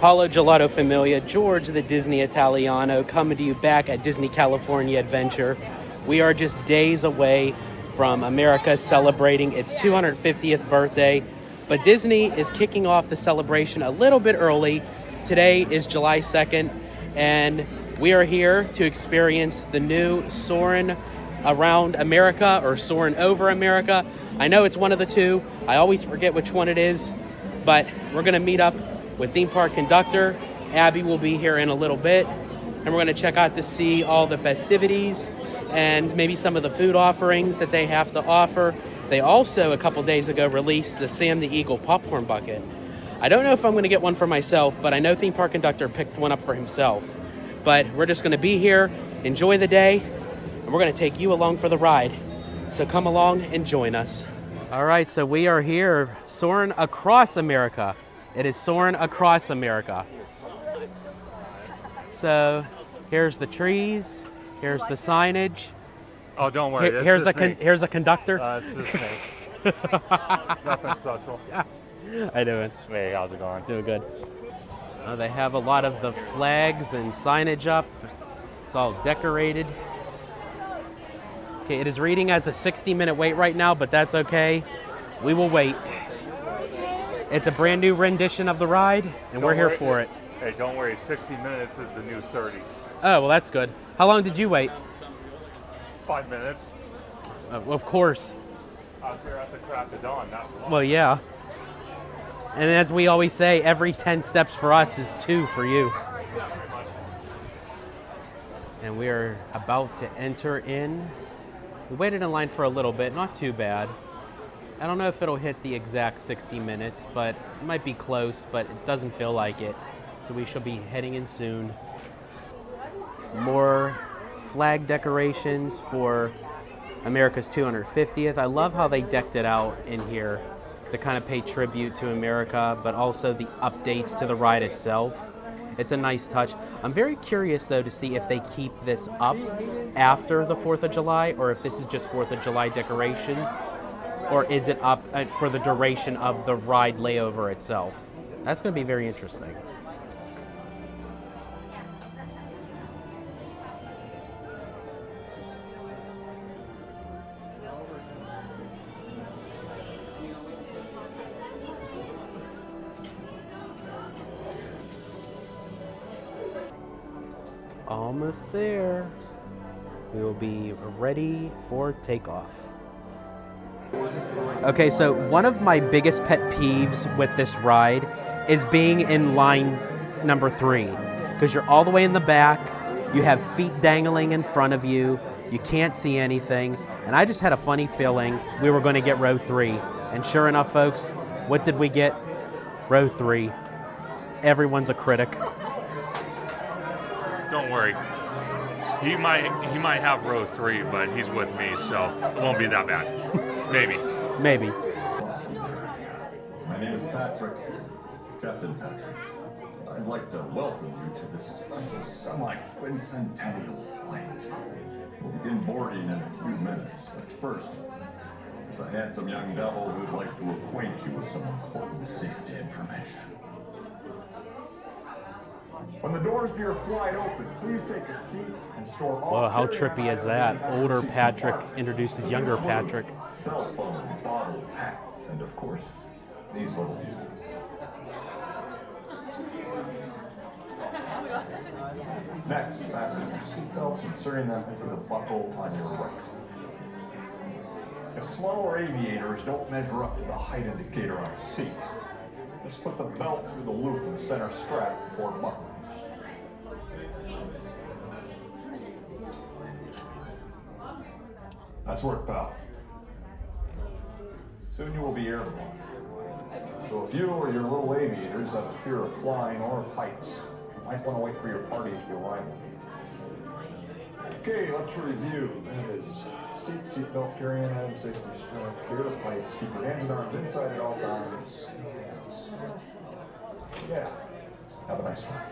Paulo Gelato Familia, George the Disney Italiano, coming to you back at Disney California Adventure. We are just days away from America celebrating its 250th birthday, but Disney is kicking off the celebration a little bit early. Today is July 2nd, and we are here to experience the new Soarin' Around America or Soarin' Over America. I know it's one of the two. I always forget which one it is, but we're going to meet up with theme park conductor. Abby will be here in a little bit, and we're going to check out to see all the festivities and maybe some of the food offerings that they have to offer. They also, a couple days ago, released the Sam the Eagle popcorn bucket. I don't know if I'm going to get one for myself, but I know theme park conductor picked one up for himself. But we're just going to be here, enjoy the day, and we're going to take you along for the ride. So come along and join us. All right, so we are here, Soaring Across America. It is Soaring Across America. So here's the trees, here's the signage. Oh, don't worry. Here's a conductor. It's just me. Nothing special. Yeah. How you doing? Hey, how's it going? Doing good. They have a lot of the flags and signage up. It's all decorated. Okay, it is reading as a 60-minute wait right now, but that's okay. We will wait. It's a brand new rendition of the ride, and we're here for it. Hey, don't worry. 60 minutes is the new 30. Oh, well, that's good. How long did you wait? 5 minutes. Of course. I was here at the crack of dawn, not too long. Well, yeah. And as we always say, every 10 steps for us is 2 for you. And we are about to enter in. We waited in line for a little bit, not too bad. I don't know if it'll hit the exact 60 minutes, but it might be close, but it doesn't feel like it. So we shall be heading in soon. More flag decorations for America's 250th. I love how they decked it out in here to kind of pay tribute to America, but also the updates to the ride itself. It's a nice touch. I'm very curious, though, to see if they keep this up after the 4th of July, or if this is just 4th of July decorations, or is it up for the duration of the ride layover itself? That's going to be very interesting. Almost there. We will be ready for takeoff. Okay, so one of my biggest pet peeves with this ride is being in line number 3, because you're all the way in the back, you have feet dangling in front of you, you can't see anything, and I just had a funny feeling we were going to get row 3. And sure enough, folks, what did we get? Row 3. Everyone's a critic. Don't worry. He might have row 3, but he's with me, so it won't be that bad. Maybe. Maybe. My name is Patrick, Captain Patrick. I'd like to welcome you to this special semi-quincentennial flight. We'll begin boarding in a few minutes. But first, there's a handsome young devil who'd like to acquaint you with some important safety information. When the doors to your flight open, please take a seat and store all. Whoa, how trippy is that? Older Patrick introduces younger Patrick. Cell phones, bottles, hats, and of course, these little dudes. Next, fasten your seatbelts, inserting them into the buckle on your right. If smaller aviators don't measure up to the height indicator on a seat, just put the belt through the loop in the center strap before buckling. Nice work, pal. Soon you will be airborne. So if you or your little aviators have a fear of flying or of heights, you might want to wait for your party at the arrival. Okay, let's review. That is seatbelt, carrying item, safety strap, fear of heights, keep your hands and arms inside at all times. Yeah. Have a nice flight.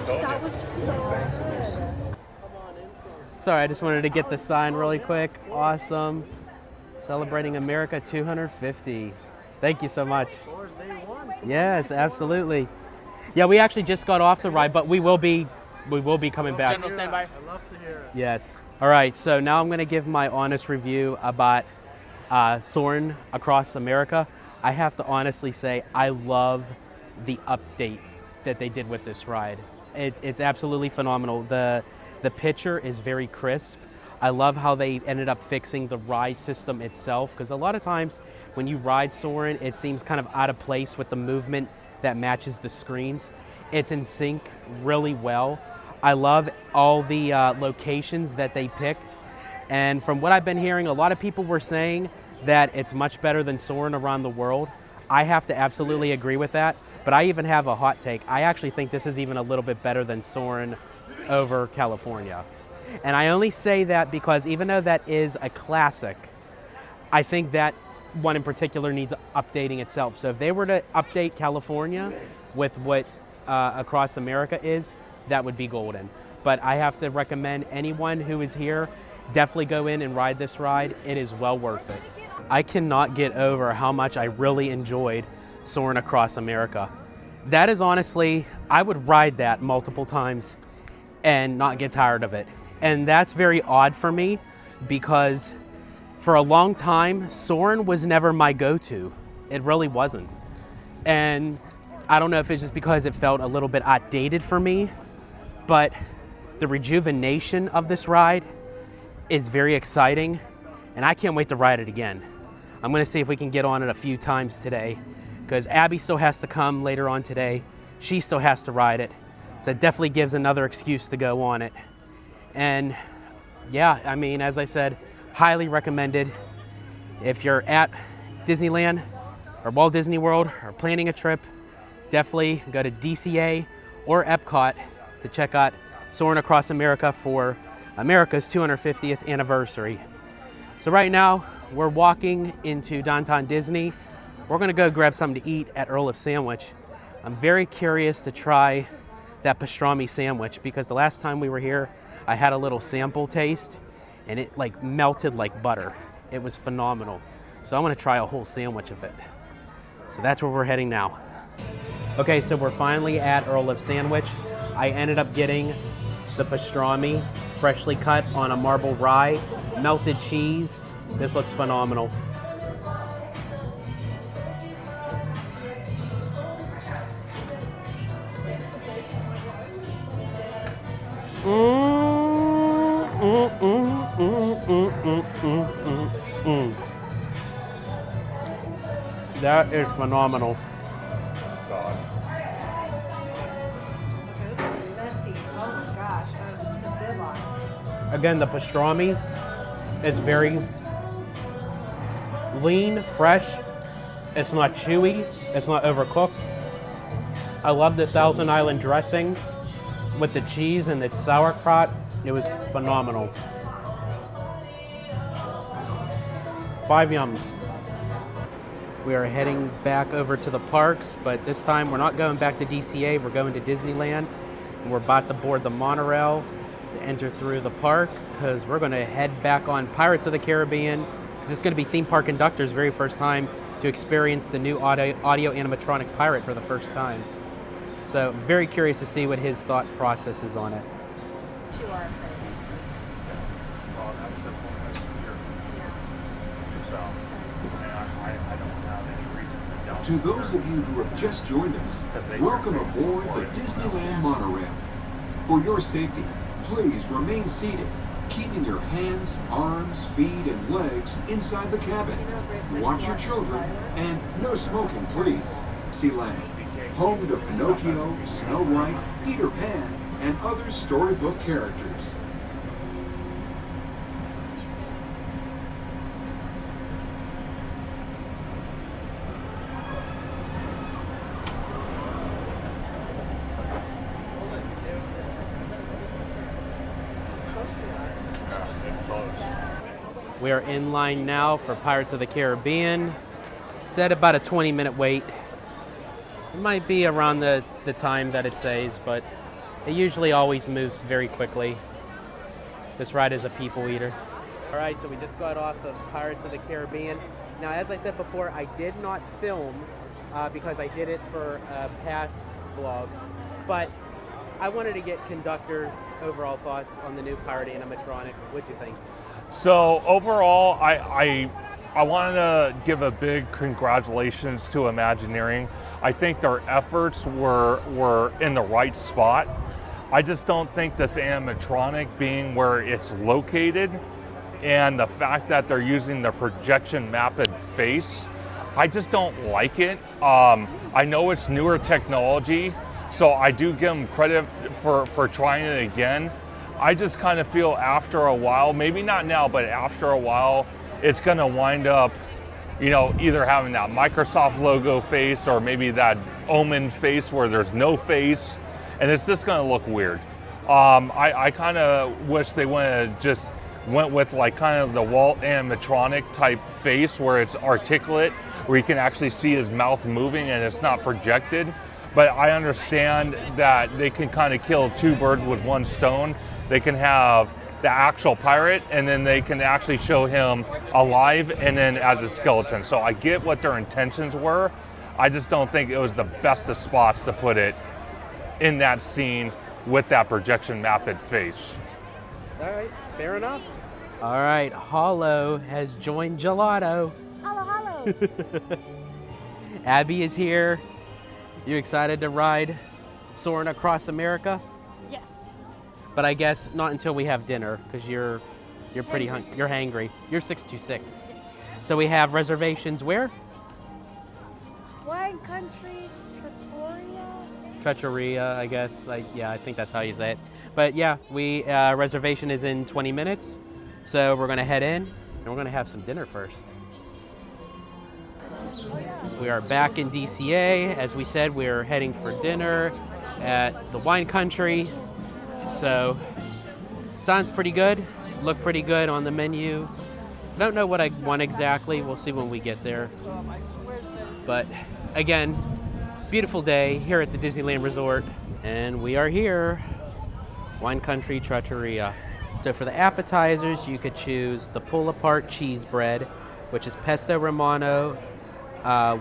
That was so good. Sorry, I just wanted to get the sign really quick. Awesome. Celebrating America 250. Thank you so much. Yes, absolutely. Yeah, we actually just got off the ride, but we will be coming back. General standby. I'd love to hear it. Yes. All right, so now I'm going to give my honest review about Soarin' Across America. I have to honestly say I love the update that they did with this ride. It's absolutely phenomenal. The picture is very crisp. I love how they ended up fixing the ride system itself, because a lot of times when you ride Soarin', it seems kind of out of place with the movement that matches the screens. It's in sync really well. I love all the locations that they picked. And from what I've been hearing, a lot of people were saying that it's much better than Soarin' around the world. I have to absolutely agree with that, but I even have a hot take. I actually think this is even a little bit better than Soarin' over California. And I only say that because even though that is a classic, I think that one in particular needs updating itself. So if they were to update California with what Across America is, that would be golden. But I have to recommend anyone who is here, definitely go in and ride this ride. It is well worth it. I cannot get over how much I really enjoyed Soaring Across America. That is honestly, I would ride that multiple times and not get tired of it. And that's very odd for me because for a long time, Soarin' was never my go-to. It really wasn't. And I don't know if it's just because it felt a little bit outdated for me, but the rejuvenation of this ride is very exciting, and I can't wait to ride it again. I'm gonna see if we can get on it a few times today, because Abby still has to come later on today. She still has to ride it. So it definitely gives another excuse to go on it. And yeah, I mean, as I said, highly recommended. If you're at Disneyland or Walt Disney World or planning a trip, definitely go to DCA or Epcot to check out Soaring Across America for America's 250th anniversary. So right now, we're walking into downtown Disney. We're gonna go grab something to eat at Earl Sandwich. I'm very curious to try that pastrami sandwich because the last time we were here, I had a little sample taste and it like melted like butter. It was phenomenal. So I wanna try a whole sandwich of it. So that's where we're heading now. Okay, so we're finally at Earl Sandwich. I ended up getting the pastrami, freshly cut on a marble rye, melted cheese. This looks phenomenal. That is phenomenal. God. Again, the pastrami is very lean, fresh. It's not chewy. It's not overcooked. I love the Thousand Island dressing with the cheese and the sauerkraut. It was phenomenal. 5 yums. We are heading back over to the parks, but this time we're not going back to DCA. We're going to Disneyland, and we're about to board the monorail to enter through the park because we're going to head back on Pirates of the Caribbean. This is going to be Theme Park Conductor's very first time to experience the new audio animatronic pirate for the first time. So I'm very curious to see what his thought process is on it. To our face. Well, that's the point here. So, I don't have any reason to doubt. To those of you who have just joined us, welcome aboard the Disneyland Monorail. For your safety, please remain seated, keeping your hands, arms, feet, and legs inside the cabin. Watch your children, and no smoking, please. Sealand, home to Pinocchio, Snow White, Peter Pan, and other storybook characters. We are in line now for Pirates of the Caribbean. It's at about a 20-minute wait. It might be around the time that it says, but It usually always moves very quickly. This ride is a people eater. All right, so we just got off of Pirates of the Caribbean. Now, as I said before, I did not film because I did it for a past vlog, but I wanted to get conductors' overall thoughts on the new Pirate animatronic. What'd you think? So overall, I wanted to give a big congratulations to Imagineering. I think their efforts were in the right spot. I just don't think this animatronic being where it's located and the fact that they're using the projection mapped face, I just don't like it. I know it's newer technology, so I do give them credit for trying it again. I just kind of feel after a while, maybe not now, but after a while, it's gonna wind up, you know, either having that Microsoft logo face or maybe that Omen face where there's no face, and it's just gonna look weird. I kind of wish they just went with like kind of the Walt animatronic type face where it's articulate, where you can actually see his mouth moving and it's not projected. But I understand that they can kind of kill two birds with one stone. They can have the actual pirate, and then they can actually show him alive and then as a skeleton. So I get what their intentions were. I just don't think it was the best of spots to put it in that scene with that projection mapped face. All right, fair enough. All right, Hollow has joined Gelato. Hello, hello. Abby is here. You excited to ride Soaring Across America? Yes. But I guess not until we have dinner, because you're pretty you're hangry. You're 626. So we have reservations where? Wine Country, Trattoria. Trattoria, I guess. Yeah, I think that's how you say it. But yeah, we reservation is in 20 minutes. So we're gonna head in and we're gonna have some dinner first. We are back in DCA. As we said, we're heading for dinner at the Wine Country. So, sounds pretty good. Look pretty good on the menu. I don't know what I want exactly. We'll see when we get there. But again, beautiful day here at the Disneyland Resort. And we are here. Wine Country Trattoria. So for the appetizers, you could choose the pull-apart cheese bread, which is pesto romano,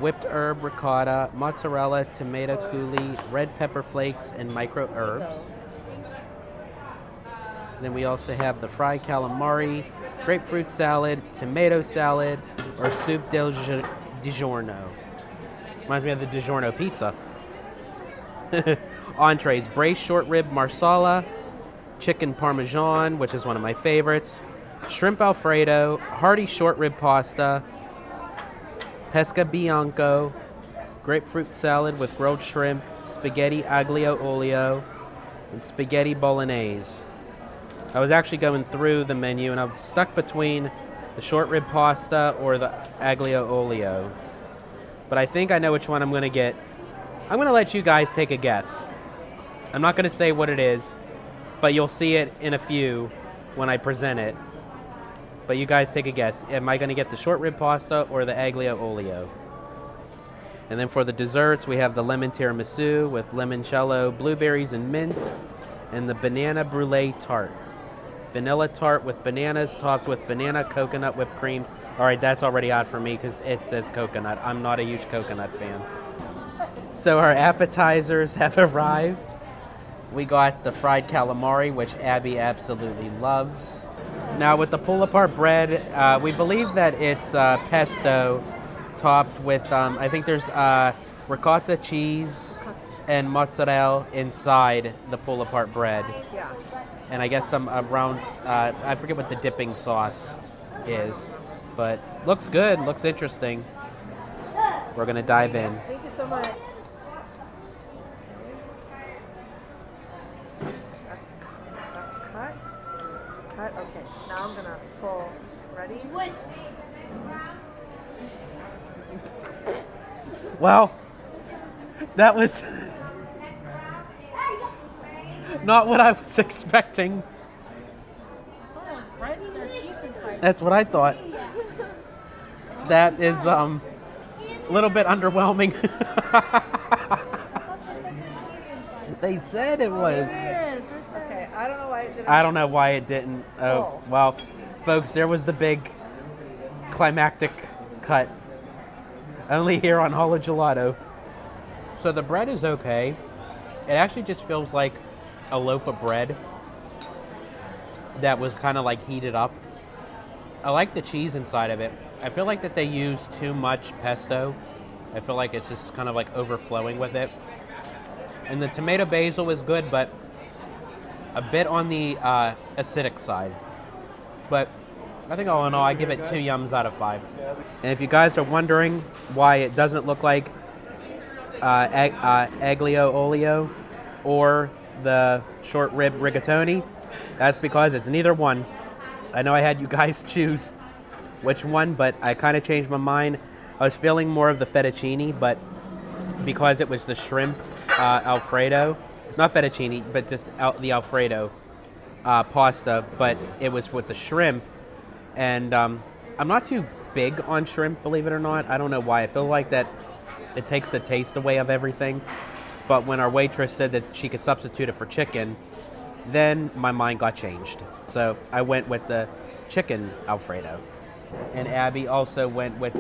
whipped herb ricotta, mozzarella, tomato coulis, red pepper flakes, and micro herbs. Then we also have the fried calamari, grapefruit salad, tomato salad, or soup del DiGiorno. Reminds me of the DiGiorno pizza. Entrees, braised short rib marsala, chicken parmesan, which is one of my favorites, shrimp alfredo, hearty short rib pasta, pesca bianco, grapefruit salad with grilled shrimp, spaghetti aglio olio, and spaghetti bolognese. I was actually going through the menu and I'm stuck between the short rib pasta or the aglio olio. But I think I know which one I'm going to get. I'm going to let you guys take a guess. I'm not going to say what it is, but you'll see it in a few when I present it. But you guys take a guess. Am I going to get the short rib pasta or the aglio olio? And then for the desserts, we have the lemon tiramisu with limoncello, blueberries and mint, and the banana brulee tart. Vanilla tart with bananas topped with banana coconut whipped cream. All right, that's already odd for me because it says coconut. I'm not a huge coconut fan. So our appetizers have arrived. We got the fried calamari, which Abby absolutely loves. Now with the pull-apart bread, we believe that it's pesto topped with, I think there's ricotta cheese and mozzarella inside the pull-apart bread. Yeah. And I guess some around, I forget what the dipping sauce is, but looks good, looks interesting. We're gonna dive in. Thank you so much. That's cut. Cut. Okay. Now I'm gonna pull. Ready? Well, that was not what I was expecting. Oh, it was bread or cheese inside. That's what I thought. That is a little bit underwhelming. I thought they said there's cheese inside. They said it was. Okay, I don't know why it didn't. I don't know why it didn't. Oh, Oh. well, folks, there was the big climactic cut. Only here on Holo Gelato. So the bread is okay. It actually just feels like a loaf of bread that was kind of like heated up. I like the cheese inside of it. I feel like that they use too much pesto. I feel like it's just kind of like overflowing with it. And the tomato basil is good, but a bit on the acidic side. But I think all in all, I give it 2 yums out of 5. And if you guys are wondering why it doesn't look like aglio olio or the short rib rigatoni, that's because it's neither one. I know I had you guys choose which one, but I kind of changed my mind. I was feeling more of the fettuccine, but because it was the shrimp Alfredo, not fettuccine, but just the Alfredo pasta, but it was with the shrimp. And I'm not too big on shrimp, believe it or not. I don't know why. I feel like that it takes the taste away of everything. But when our waitress said that she could substitute it for chicken, then my mind got changed. So I went with the chicken Alfredo. And Abby also went with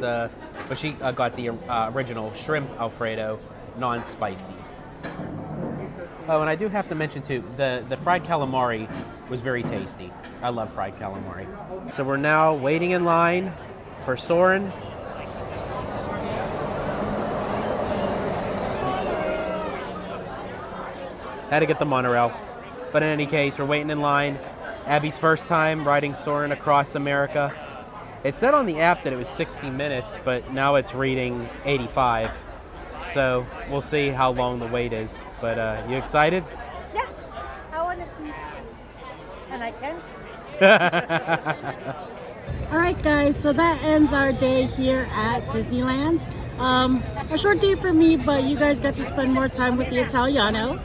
she got the original shrimp Alfredo, non-spicy. Oh, and I do have to mention too, the fried calamari was very tasty. I love fried calamari. So we're now waiting in line for Soarin. Had to get the monorail. But in any case, we're waiting in line. Abby's first time riding Soaring Across America. It said on the app that it was 60 minutes, but now it's reading 85. So we'll see how long the wait is. But you excited? Yeah, I want to see. And I can. All right, guys, so that ends our day here at Disneyland. A short day for me, but you guys got to spend more time with the Italiano.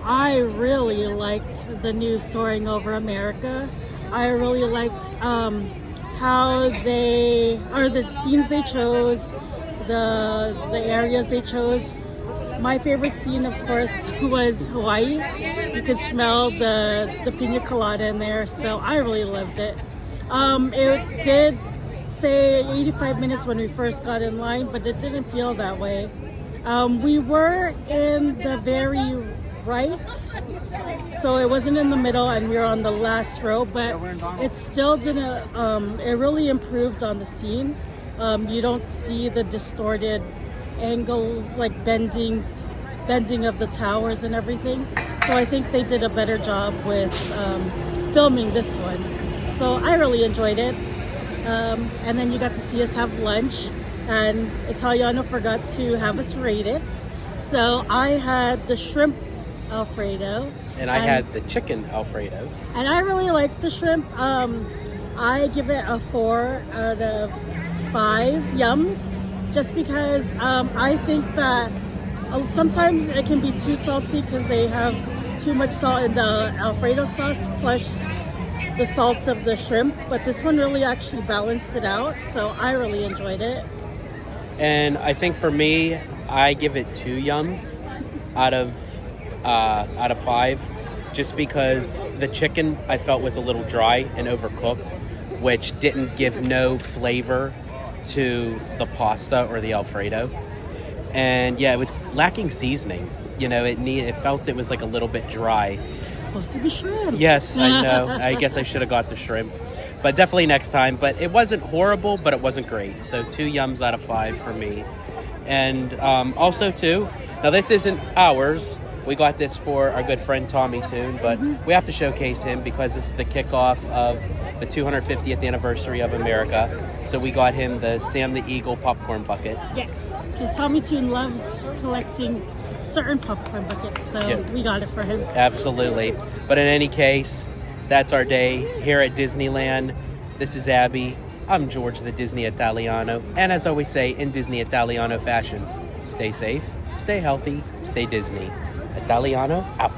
I really liked the new Soaring Over America. I really liked how the scenes they chose, the areas they chose. My favorite scene, of course, was Hawaii. You could smell the pina colada in there, so I really loved it. It did say 85 minutes when we first got in line, but it didn't feel that way. We were in the very right, so it wasn't in the middle, and we were on the last row, but it still didn't, it really improved on the scene. You don't see the distorted angles, like bending of the towers and everything. So I think they did a better job with filming this one. So I really enjoyed it. And then you got to see us have lunch, and Italiano forgot to have us rate it. So I had the shrimp Alfredo. And I had the chicken Alfredo. And I really liked the shrimp. I give it a 4 out of 5 yums, just because I think that sometimes it can be too salty because they have too much salt in the Alfredo sauce plus the salt of the shrimp, but this one really actually balanced it out, so I really enjoyed it. And I think for me, I give it 2 yums out of 5, just because the chicken I felt was a little dry and overcooked, which didn't give no flavor to the pasta or the Alfredo. And yeah, it was lacking seasoning. You know, it felt it was like a little bit dry. It's supposed to be shrimp. Yes, I know. I guess I should have got the shrimp. But definitely next time. But it wasn't horrible, but it wasn't great. So 2 yums out of 5 for me. And also too, now this isn't ours. We got this for our good friend Tommy Toon, but we have to showcase him because this is the kickoff of the 250th anniversary of America. So we got him the Sam the Eagle popcorn bucket. Yes, because Tommy Toon loves collecting certain popcorn buckets, so Yep. we got it for him. Absolutely. But in any case, that's our day here at Disneyland. This is Abby. I'm George the Disney Italiano. And as I always say, in Disney Italiano fashion, stay safe, stay healthy, stay Disney. Italiano out.